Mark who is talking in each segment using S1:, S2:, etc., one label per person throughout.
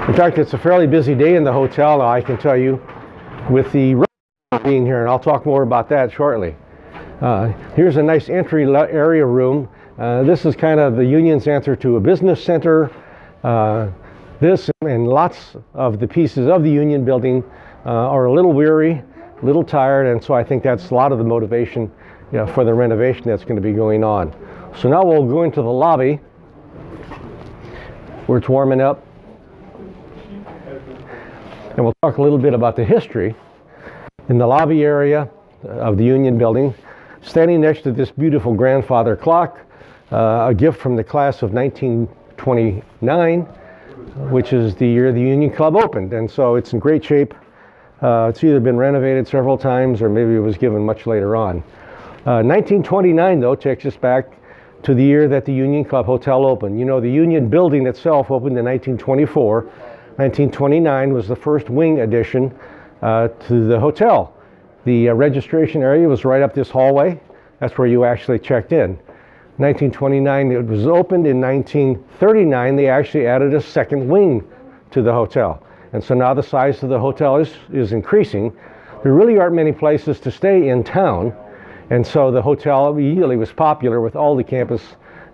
S1: In fact, it's a fairly busy day in the hotel, I can tell you, with the being here, and I'll talk more about that shortly. Here's a nice entry area room. This is kind of the Union's answer to a business center. This and lots of the pieces of the Union building are a little weary, a little tired, and so I think that's a lot of the motivation for the renovation that's going to be going on. So now we'll go into the lobby where it's warming up, and we'll talk a little bit about the history. In the lobby area of the Union building, standing next to this beautiful grandfather clock, a gift from the class of 1929, which is the year the Union Club opened, and so it's in great shape. It's either been renovated several times or maybe it was given much later on. 1929, though, takes us back to the year that the Union Club Hotel opened. You know, the Union building itself opened in 1924. 1929 was the first wing addition to the hotel. The registration area was right up this hallway. That's where you actually checked in. 1929 it was opened. In 1939 they actually added a second wing to the hotel, and so now the size of the hotel is increasing. There really aren't many places to stay in town, and so the hotel immediately was popular with all the campus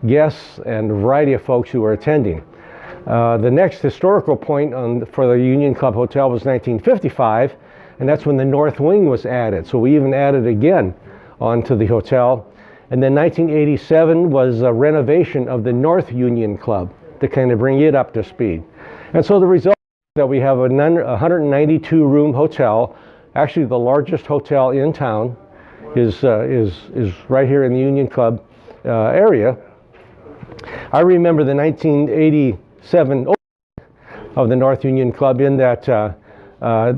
S1: guests and a variety of folks who were attending. The next historical point for the Union Club Hotel was 1955, and that's when the north wing was added. So we even added again onto the hotel. And then 1987 was a renovation of the North Union Club to kind of bring it up to speed. And so the result is that we have a 192 room hotel. Actually, the largest hotel in town is right here in the Union Club area. I remember the 1987 opening of the North Union Club, in that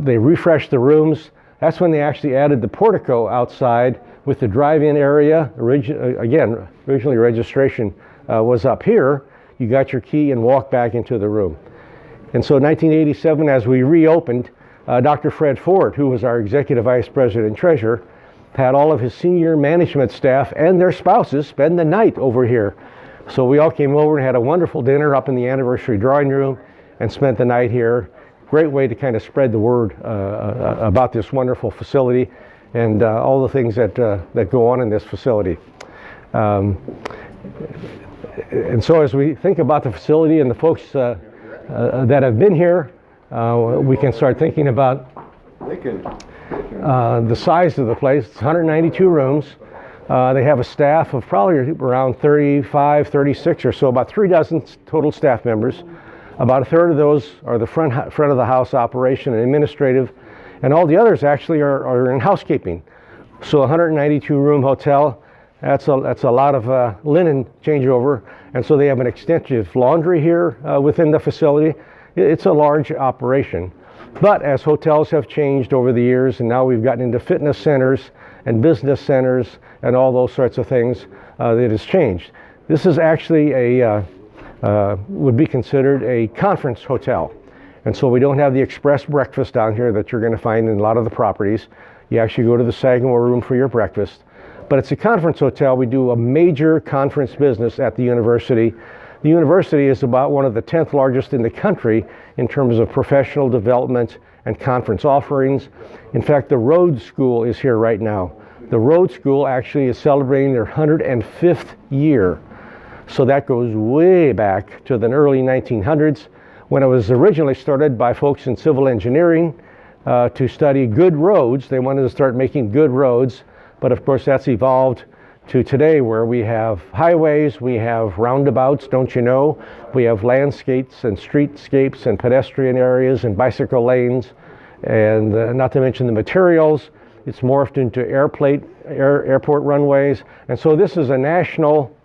S1: they refreshed the rooms. That's when they actually added the portico outside with the drive-in area. Originally registration was up here. You got your key and walked back into the room. And so 1987, as we reopened, Dr. Fred Ford, who was our Executive Vice President and Treasurer, had all of his senior management staff and their spouses spend the night over here. So we all came over and had a wonderful dinner up in the anniversary drawing room and spent the night here. Great way to kind of spread the word about this wonderful facility and all the things that go on in this facility. And so as we think about the facility and the folks that have been here, we can start thinking about the size of the place. It's 192 rooms. They have a staff of probably around 35, 36 or so, about 3 dozen total staff members. About a third of those are the front of the house operation and administrative, and all the others actually are in housekeeping. So 192 room hotel, that's a lot of linen changeover, and so they have an extensive laundry here within the facility. It's a large operation. But as hotels have changed over the years, and now we've gotten into fitness centers and business centers and all those sorts of things, it has changed. This is actually would be considered a conference hotel. And so we don't have the express breakfast down here that you're going to find in a lot of the properties. You actually go to the Sagamore room for your breakfast. But it's a conference hotel. We do a major conference business at the university. The university is about one of the 10th largest in the country in terms of professional development and conference offerings. In fact, the Rhodes School is here right now. The Rhodes School actually is celebrating their 105th year. So that goes way back to the early 1900s, when it was originally started by folks in civil engineering to study good roads. They wanted to start making good roads, but of course that's evolved to today, where we have highways, we have roundabouts, don't you know? We have landscapes and streetscapes and pedestrian areas and bicycle lanes, and not to mention the materials. It's morphed into airport runways, and so this is a national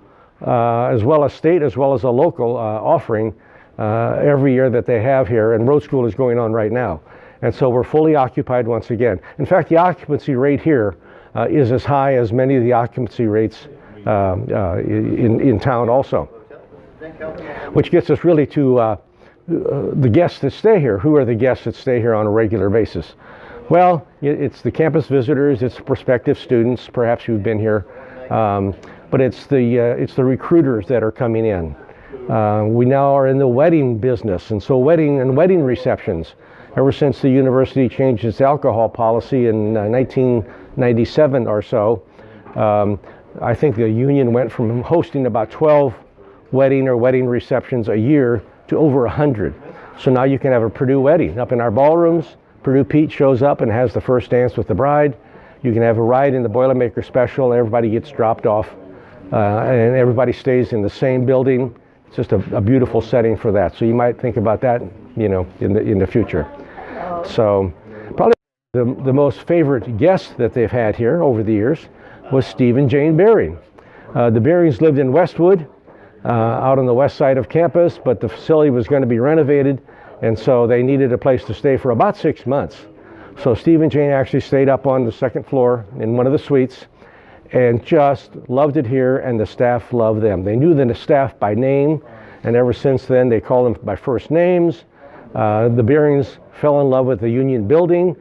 S1: as well as state, as well as a local offering every year that they have here, and Road School is going on right now. And so we're fully occupied once again. In fact, the occupancy rate here is as high as many of the occupancy rates in town also. Which gets us really to the guests that stay here. Who are the guests that stay here on a regular basis? Well, it's the campus visitors, it's prospective students, perhaps who've been here, but it's the recruiters that are coming in. We now are in the wedding business, and so wedding receptions. Ever since the university changed its alcohol policy in 1997 or so, I think the union went from hosting about 12 wedding receptions a year to over 100. So now you can have a Purdue wedding up in our ballrooms. Purdue Pete shows up and has the first dance with the bride. You can have a ride in the Boilermaker Special. Everybody gets dropped off, and everybody stays in the same building. It's just a beautiful setting for that. So you might think about that, you know, in the future. So probably the most favorite guest that they've had here over the years was Steve and Jane Bearing. The Bearings lived in Westwood, out on the west side of campus, but the facility was going to be renovated, and so they needed a place to stay for about 6 months. So Steve and Jane actually stayed up on the second floor in one of the suites and just loved it here, and the staff loved them. They knew the staff by name, and ever since then they call them by first names. The Bearings fell in love with the Union building,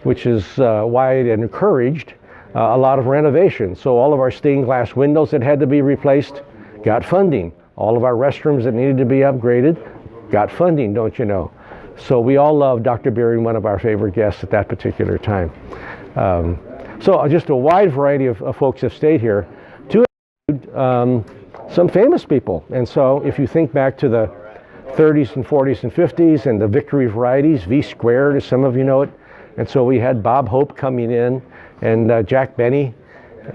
S1: which is why it encouraged a lot of renovation. So all of our stained glass windows that had to be replaced got funding. All of our restrooms that needed to be upgraded got funding, don't you know? So we all love Dr. Bearing, one of our favorite guests at that particular time. So just a wide variety of folks have stayed here, to include some famous people. And so if you think back to the 30s and 40s and 50s and the Victory varieties, V squared, as some of you know it. And so we had Bob Hope coming in, and Jack Benny,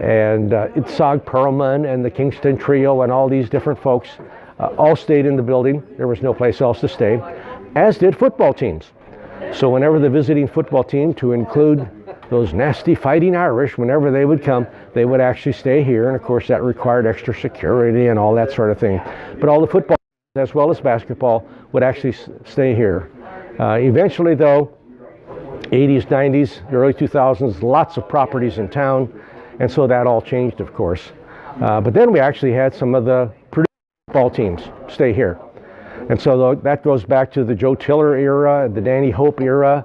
S1: and Itzhak Perlman, and the Kingston Trio, and all these different folks all stayed in the building. There was no place else to stay, as did football teams. So whenever the visiting football team, to include those nasty fighting Irish, whenever they would come, they would actually stay here. And of course that required extra security and all that sort of thing. But all the football, as well as basketball, would actually stay here. Eventually though, 80s, 90s, the early 2000s, lots of properties in town, and so that all changed, of course. But then we actually had some of the Purdue football teams stay here. And so that goes back to the Joe Tiller era, the Danny Hope era,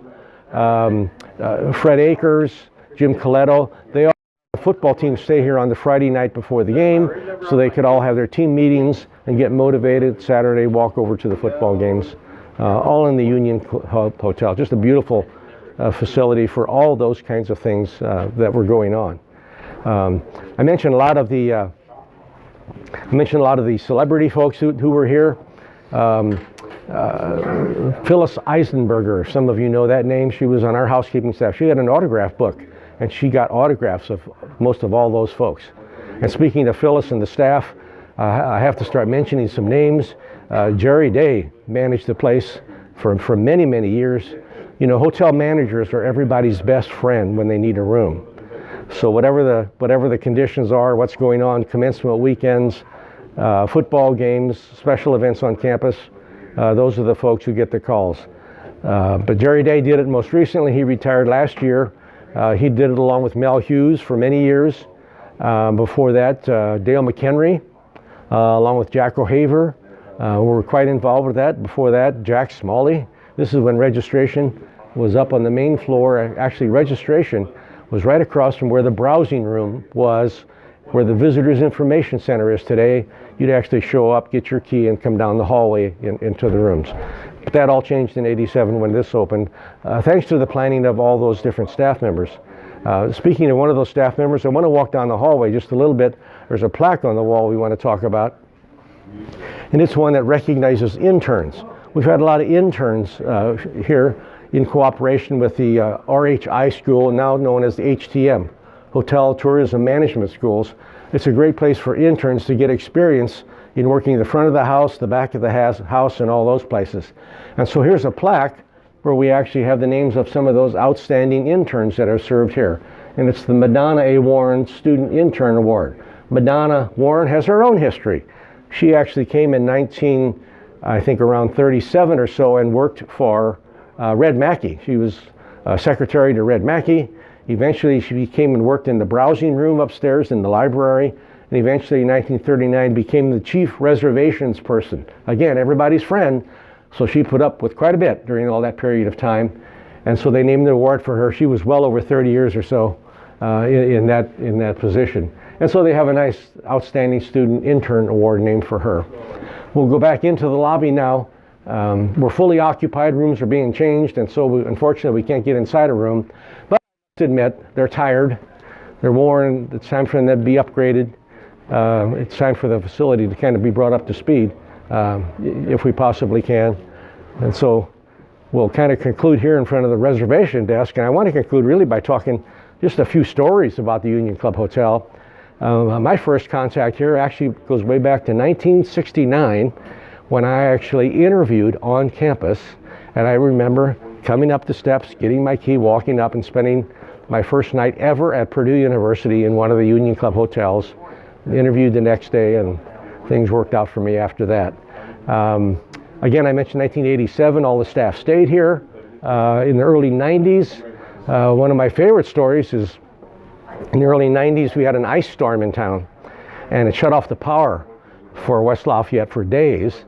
S1: Fred Akers, Jim Coletto. The football teams stay here on the Friday night before the game, so they could all have their team meetings and get motivated. Saturday, walk over to the football games, all in the Union Hotel. Just a beautiful facility for all those kinds of things that were going on. I mentioned a lot of the celebrity folks who were here. Phyllis Eisenberger, some of you know that name. She was on our housekeeping staff. She had an autograph book, and she got autographs of most of all those folks. And speaking of Phyllis and the staff, I have to start mentioning some names. Jerry Day managed the place for many, many years. You know, hotel managers are everybody's best friend when they need a room. So whatever the conditions are, what's going on, commencement weekends, football games, special events on campus, those are the folks who get the calls. But Jerry Day did it most recently. He retired last year. He did it along with Mel Hughes for many years. Before that, Dale McHenry, along with Jack O'Haver, were quite involved with that. Before that, Jack Smalley. This is when registration was up on the main floor. Actually, registration was right across from where the browsing room was, where the Visitors Information Center is today. You'd actually show up, get your key, and come down the hallway into the rooms. But that all changed in '87 when this opened, thanks to the planning of all those different staff members. Speaking of one of those staff members, I want to walk down the hallway just a little bit. There's a plaque on the wall we want to talk about, and it's one that recognizes interns. We've had a lot of interns here in cooperation with the RHI school, now known as the HTM, Hotel Tourism Management Schools. It's a great place for interns to get experience in working the front of the house, the back of the house, and all those places. And so here's a plaque where we actually have the names of some of those outstanding interns that have served here. And it's the Madonna A. Warren Student Intern Award. Madonna Warren has her own history. She actually came in around 37 or so, and worked for Red Mackey. She was secretary to Red Mackey. Eventually she came and worked in the browsing room upstairs in the library, and eventually in 1939 became the chief reservations person. Again, everybody's friend, so she put up with quite a bit during all that period of time, and so they named the award for her. She was well over 30 years or so in that position, and so they have a nice outstanding student intern award named for her. We'll go back into the lobby now. We're fully occupied, rooms are being changed, and so unfortunately we can't get inside a room. But I must admit, they're tired, they're worn, it's time for them to be upgraded. It's time for the facility to kind of be brought up to speed, if we possibly can. And so we'll kind of conclude here in front of the reservation desk, and I want to conclude really by talking just a few stories about the Union Club Hotel. My first contact here actually goes way back to 1969, when I actually interviewed on campus. And I remember coming up the steps, getting my key, walking up and spending my first night ever at Purdue University in one of the Union Club hotels. Interviewed the next day, and things worked out for me after that. Again, I mentioned 1987, all the staff stayed here. In the early 90s, one of my favorite stories is in the early 90s, we had an ice storm in town, and it shut off the power for West Lafayette for days.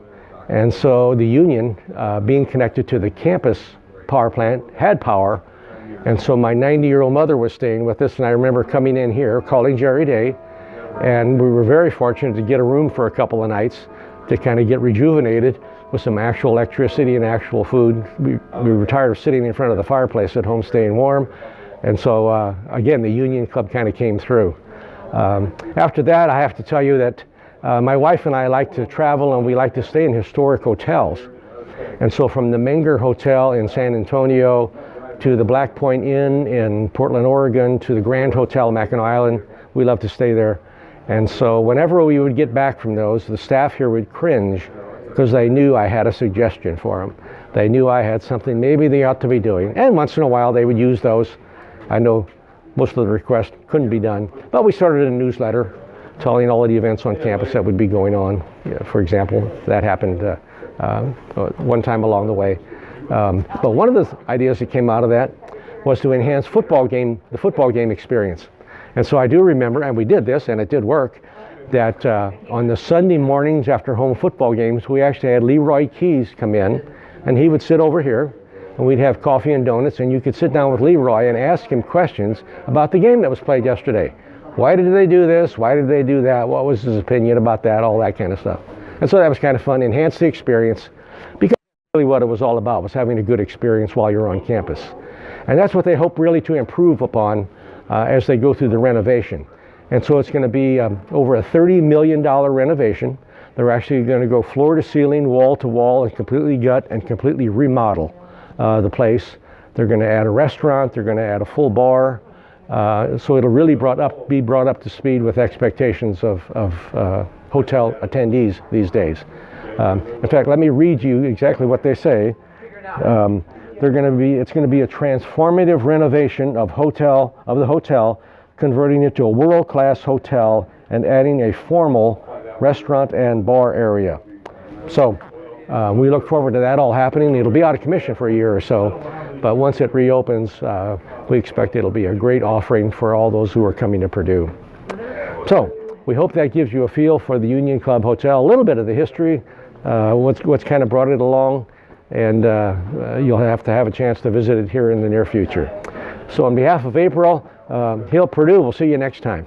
S1: And so the Union, being connected to the campus power plant, had power. And so my 90-year-old mother was staying with us, and I remember coming in here, calling Jerry Day, and we were very fortunate to get a room for a couple of nights to kind of get rejuvenated with some actual electricity and actual food. We were tired of sitting in front of the fireplace at home staying warm. And so, again, the Union Club kind of came through. After that, I have to tell you that my wife and I like to travel, and we like to stay in historic hotels. And so from the Menger Hotel in San Antonio to the Black Point Inn in Portland, Oregon, to the Grand Hotel Mackinac Island, we love to stay there. And so whenever we would get back from those, the staff here would cringe because they knew I had a suggestion for them. They knew I had something maybe they ought to be doing. And once in a while they would use those. I know most of the requests couldn't be done, but we started a newsletter telling all of the events on campus that would be going on. For example, that happened one time along the way. But one of the ideas that came out of that was to enhance the football game experience. And so I do remember, and we did this, and it did work, that on the Sunday mornings after home football games, we actually had Leroy Keys come in, and he would sit over here, and we'd have coffee and donuts, and you could sit down with Leroy and ask him questions about the game that was played yesterday. Why did they do this? Why did they do that? What was his opinion about that? All that kind of stuff. And so that was kind of fun, enhanced the experience, because really what it was all about was having a good experience while you're on campus. And that's what they hope really to improve upon as they go through the renovation. And so it's going to be over a $30 million renovation. They're actually going to go floor to ceiling, wall to wall, and completely gut and completely remodel the place. They're going to add a restaurant. They're going to add a full bar. So it'll really be brought up to speed with expectations of hotel attendees these days. In fact, let me read you exactly what they say. It's going to be a transformative renovation of the hotel, converting it to a world-class hotel and adding a formal restaurant and bar area. So we look forward to that all happening. It'll be out of commission for a year or so, but once it reopens, we expect it'll be a great offering for all those who are coming to Purdue. So we hope that gives you a feel for the Union Club Hotel, a little bit of the history, what's kind of brought it along, and you'll have to have a chance to visit it here in the near future. So on behalf of April, Hill Purdue, we'll see you next time.